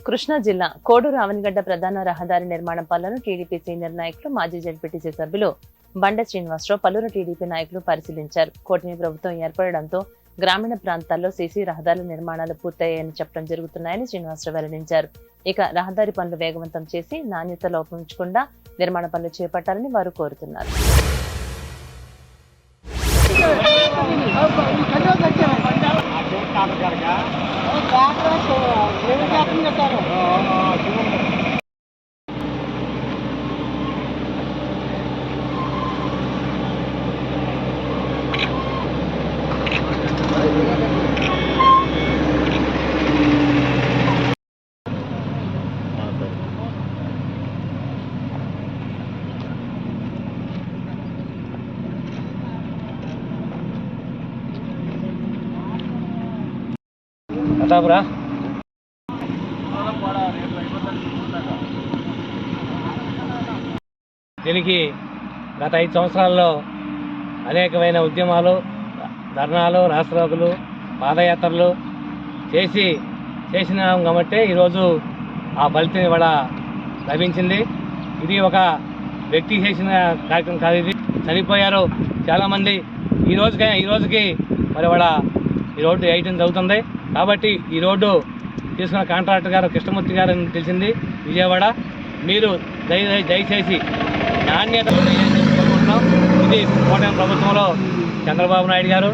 కృష్ణా జిల్లా కోడూరు ఆవనిగడ్డ ప్రధాన రహదారి నిర్మాణం పనులను టీడీపీ సీనియర్ నాయకులు మాజీ జడ్పీటీసీ సభ్యులు బండ శ్రీనివాసరావు పలువురు టీడీపీ నాయకులు పరిశీలించారు. కూటమి ప్రభుత్వం ఏర్పడడంతో గ్రామీణ ప్రాంతాల్లో సీసీ రహదారుల నిర్మాణాలు పూర్తయ్యాయని చెప్పడం జరుగుతున్నాయని శ్రీనివాసరావు వెల్లడించారు. ఇక రహదారి పనులు వేగవంతం చేసి నాణ్యత లోపించకుండా నిర్మాణ పనులు చేపట్టాలని వారు కోరుతున్నారు. దీనికి గత 5 సంవత్సరాల్లో అనేకమైన ఉద్యమాలు, ధర్నాలు, రాష్ట్రరోకులు, పాదయాత్రలు చేసినాం కాబట్టి ఈరోజు ఆ ఫలితం ఇవాళ లభించింది. ఇది ఒక వ్యక్తి చేసిన కార్యక్రమం కాదు, ఇది చనిపోయారు చాలామంది. ఈ రోజుకి మరి ఇవాళ ఈ రోడ్డు వేయటం జరుగుతుంది. కాబట్టి ఈ రోడ్డు తీసుకున్న కాంట్రాక్టర్ గారు కృష్ణమూర్తి గారు అని తెలిసింది విజయవాడ. మీరు దయచేసి నాణ్యత కోరుకుంటున్నాం. ఇది కూటమి ప్రభుత్వంలో చంద్రబాబు నాయుడు గారు,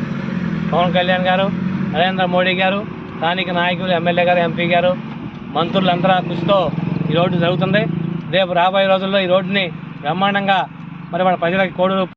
పవన్ కళ్యాణ్ గారు, నరేంద్ర మోడీ గారు, స్థానిక నాయకులు, ఎమ్మెల్యే గారు, ఎంపీ గారు, మంత్రులందరూ కృషితో ఈ రోడ్డు జరుగుతుంది. రేపు రాబోయే రోజుల్లో ఈ రోడ్డుని బ్రహ్మాండంగా మరి మన ప్రజలకి కోడూరు